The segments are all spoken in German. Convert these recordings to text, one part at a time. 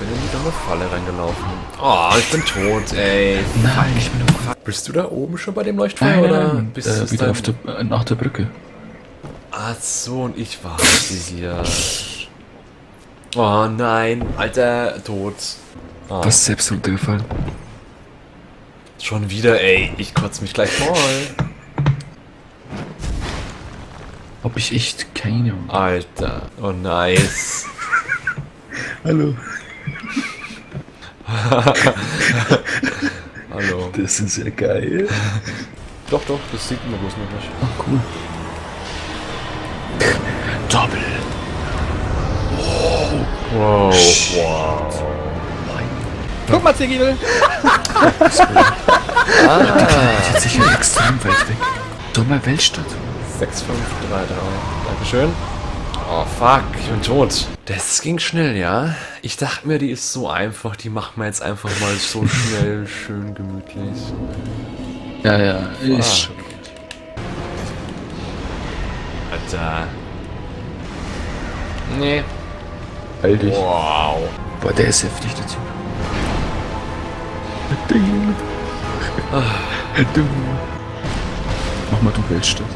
bin in die dumme Falle reingelaufen. Oh, ich bin tot, ey. Nein, ich bin im Fuck. Bist du da oben schon bei dem Leuchtfeuer, oder bist du wieder auf nach der Brücke. Ach so, und ich war hier. Oh nein, Alter, tot. Oh. Was ist selbst runtergefallen? Schon wieder, ey. Ich kotze mich gleich voll. Hab ich echt keine Ahnung. Alter, oh nice. Hallo. Hallo. Das ist ja geil. Doch, das sieht man bloß noch nicht. Ach, cool. Doppel. Wow, wow. Guck mal, Zigibel! Das ist sicher extrem weit weg. Dummer Weltstadt. 6533. Dankeschön. Oh fuck, ich bin tot. Das ging schnell, ja? Ich dachte mir, die ist so einfach, die machen wir jetzt einfach mal so schnell, schön gemütlich. Ja, ist schon. Alter. Nee. Halt dich. Wow. Boah, der ist heftig, der Typ. Ding. Du. Mach mal du Weltstadt.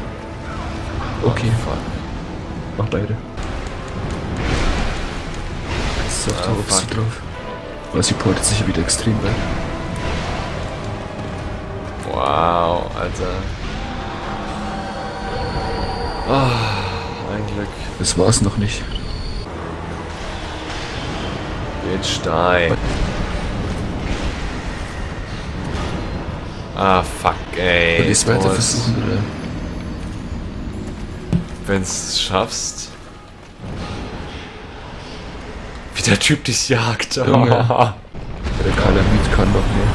Okay. Oh, fuck. Mach beide. So, da bist du drauf. Aber sie portet sich ja wieder extrem weit. Wow, Alter. Oh, ein Glück. Das war's noch nicht. Den Stein. Ah, fuck, ey. Soll ich's weiter versuchen, oder? Wenn's schaffst. Wie der Typ dich jagt. Junge. Der Kalamit kann doch mehr.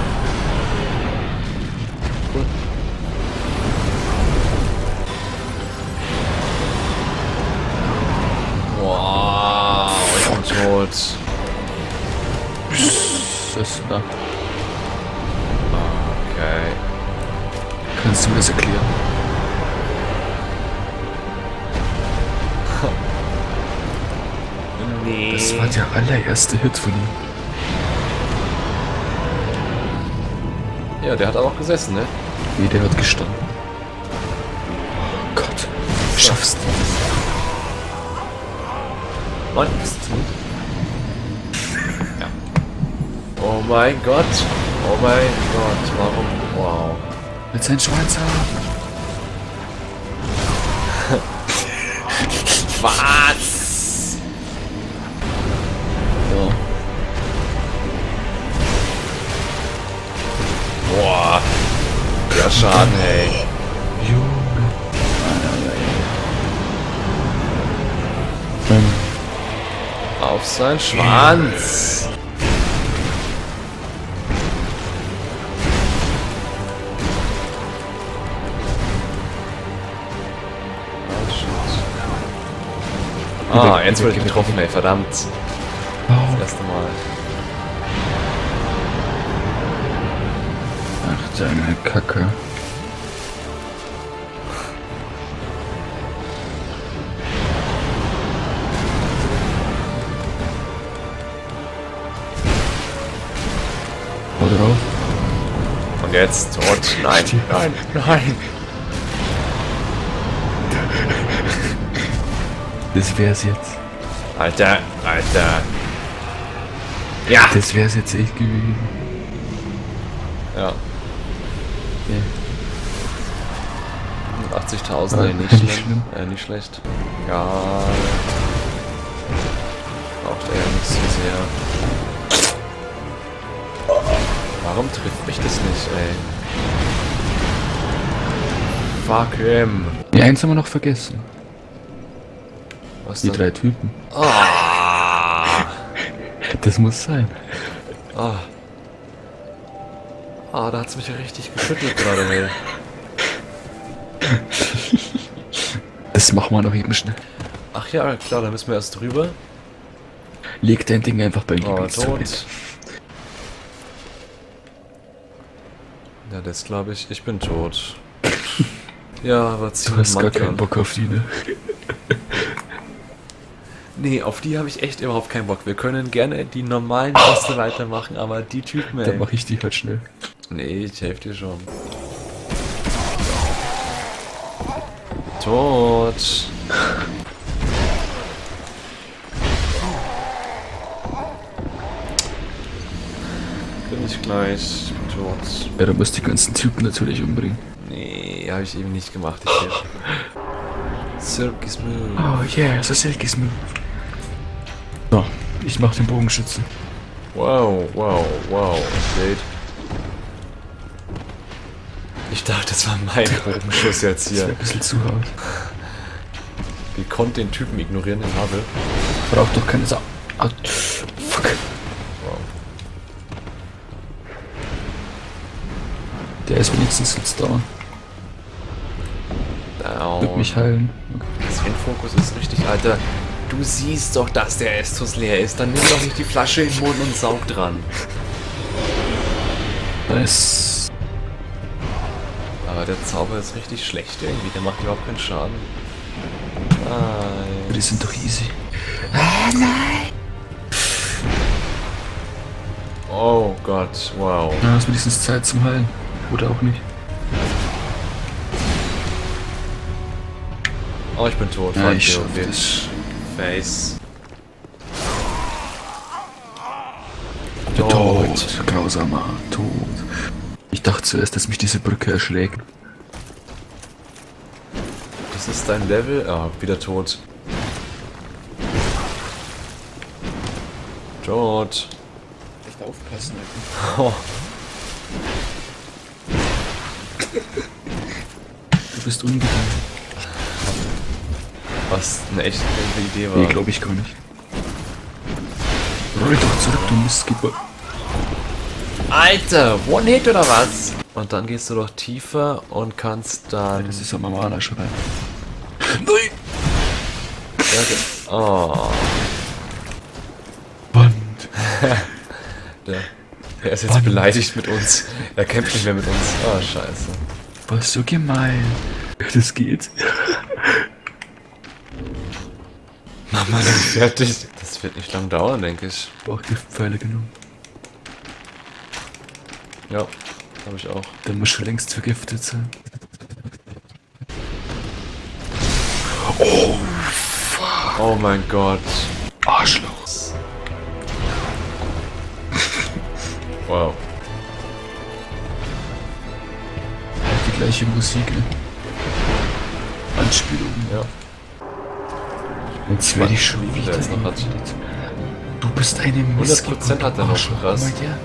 Cool. Wow, ich bin tot. Das ist da. Okay. Kannst du mir das erklären? Nee. Das war der allererste Hit von ihm. Ja, der hat auch gesessen, ne? Nee, der hat gestanden. Gott, du schaffst du. Mann, bist du? Ja. Oh mein Gott. Oh mein Gott. Warum? Wow. Mit seinem Schweizer. Was? Ja. Boah. Ja, Schaden, ey. Junge. Auf seinen Schwanz. Oh, shit. Ah, jetzt wurde ich getroffen, ey, verdammt. Das erste Mal. Ach, deine Kacke. Hau drauf. Und jetzt tot. Nein, nein, nein. Das wär's jetzt. Alter, Alter. Ja. Das wär's jetzt echt gewesen. Ja. Ja. 80.000, ey, nicht Nicht schlimm. schlimm. Nicht schlecht. Ja. Braucht er nicht so sehr. Warum trifft mich das nicht, ey? Fuck him. Die eins haben wir noch vergessen. Was Die denn? 3 Typen. Ah. Das muss sein. Ah. Ah, da hat's mich ja richtig geschüttelt gerade, ey. Das machen wir noch eben schnell. Ach ja, klar, da müssen wir erst drüber. Leg dein Ding einfach beim Oh, Gebietstor. tot. Ja, das glaube ich. Ich bin tot. Ja, aber Du hast gar keinen Bock auf die, ne? Nee, auf die habe ich echt überhaupt keinen Bock. Wir können gerne die normalen Bosse weitermachen, aber die Typen, ey. Dann mache ich die halt schnell. Nee, ich helfe dir schon. Tot. Bin ich gleich. Ich bin tot. Ja, du musst die ganzen Typen natürlich umbringen. Nee, habe ich eben nicht gemacht. Ich helfe. Circus Move. Oh yeah, so Silky Smooth. So, ich mach den Bogenschützen. Wow, wow, wow. Blade. Ich dachte, das war mein Bogenschuss jetzt Das wäre hier. ein bisschen zu hart. Wie konnte den Typen ignorieren, den Havel? Braucht doch keine Sau. Ah, fuck. Wow. Der ist wenigstens jetzt da. Wird Down. mich heilen. Sein Fokus ist richtig, Alter. Du siehst doch, dass der Estus leer ist. Dann nimm doch nicht die Flasche in den Mund und saug dran. Nice. Aber der Zauber ist richtig schlecht irgendwie. Der macht überhaupt keinen Schaden. Die Nein. sind doch easy. Oh Gott, wow. Na, ist wenigstens Zeit zum Heilen. Oder auch nicht. Oh, ich bin tot. Ja, Fuck ich you, schaff bitch. das. Face. Tot. Grausamer Tod. Ich dachte zuerst, dass mich diese Brücke erschlägt. Das ist dein Level? Ah, wieder tot. Tot. Echt aufpassen, Oh, Du bist ungeduldig. was eine echt gute Idee war. Nee, glaube ich gar nicht. Roll doch zurück, du Mistgeber. Alter, One-Hit oder was? Und dann gehst du doch tiefer und kannst dann... Das ist am Mana-Schrei. Nein! Oh, Band. der ist jetzt beleidigt mit uns. Er kämpft nicht mehr mit uns. Oh, scheiße. Was so gemein. Das geht. Mach mal den fertig. Das wird nicht lang dauern, denke ich. Auch Giftpfeile genommen. Ja, habe ich auch. Der muss schon längst vergiftet sein. Oh mein Gott. Arschloch. Wow. Halt die gleiche Musik, ne? Anspielung. Ja. Jetzt werde ich schon wieder. Der jetzt noch hat. Du bist eine 100% hat er noch, Arschloch. krass. Oh mein Gott.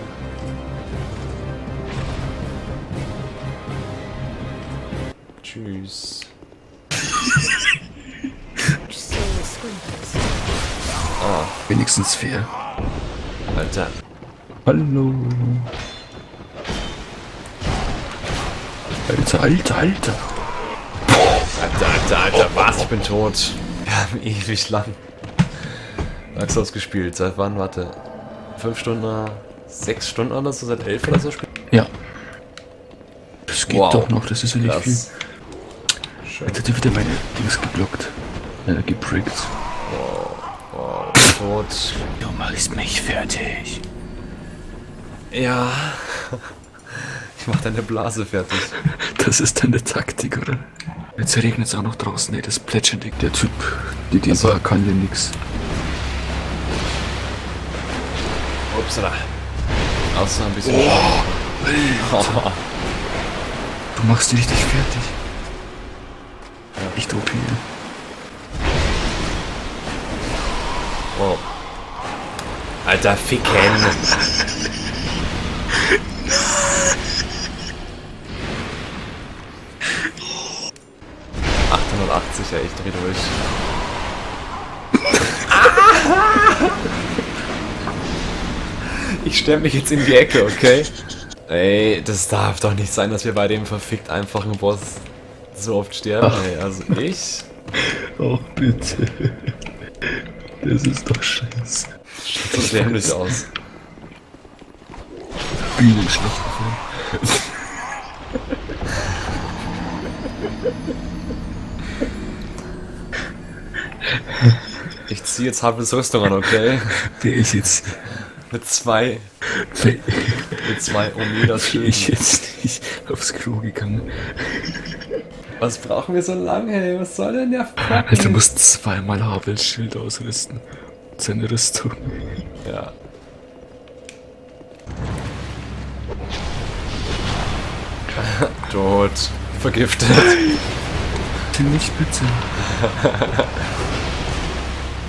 Tschüss. Wenigstens fair. Alter. Hallo. Alter. Alter, was? Ich bin tot. Wir haben ewig lang Dark Souls gespielt. Seit wann? Warte. 5 Stunden, 6 Stunden oder so? Seit 11 oder so spielen? Ja. Das geht Wow. doch noch, das ist ja nicht viel. Krass. Schön. Jetzt hat er wieder meine Dings geblockt. Geprickt. Wow, tot. Du machst mich fertig. Ja. Ich mach deine Blase fertig. Das ist deine Taktik, oder? Jetzt regnet es auch noch draußen. Nee, das plätschert nicht. Der Typ, die Ach so. kann ja nix. Upsala. Außer ein bisschen. Du machst die richtig fertig. Echt OP. Wow. Alter, Ficken. 880, ja, ich dreh durch. Ich stelle mich jetzt in die Ecke, okay? Ey, das darf doch nicht sein, dass wir bei dem verfickt einfachen Boss so oft sterben, ey. Also ich... Oh, bitte. Das ist doch scheiße. Schaut so dämlich aus. Bienenschlag. Ich ziehe jetzt Havels Rüstung an, okay? Wer ist jetzt... Mit zwei Wer Omedas ist Schilden. jetzt nicht aufs Klo gegangen? Was brauchen wir so lange, ey? Was soll denn der Fuck? Alter, du musst zweimal Havels Schild ausrüsten. Seine Rüstung. Ja. Tot. Vergiftet. Bitte nicht, bitte.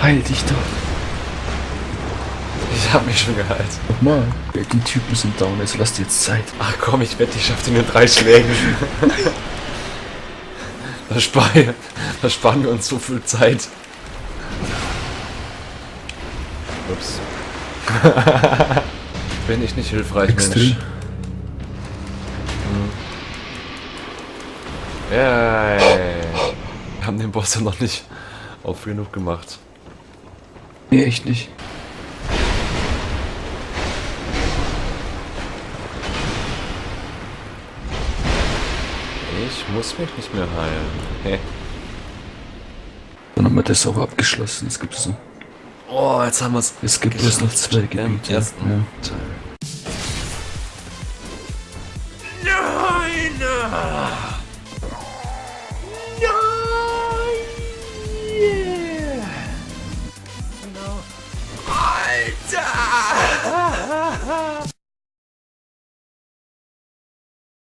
Heil dich doch. Ich hab mich schon geheilt. Nochmal. Die Typen sind down, also lass dir jetzt Zeit. Ach komm, ich wette, ich schaff den in 3 Schlägen. Da sparen wir uns so viel Zeit. Ups. Bin ich nicht hilfreich, Extrem. Mensch. Yay. Wir haben den Boss ja noch nicht auf genug gemacht. Nee, echt nicht. Ich muss mich nicht mehr heilen. Hä? Dann haben wir das auch abgeschlossen. Es gibt so. Oh, jetzt haben wir es. Es gibt bloß noch 2 Im Gebiete. ersten Ja. Teil.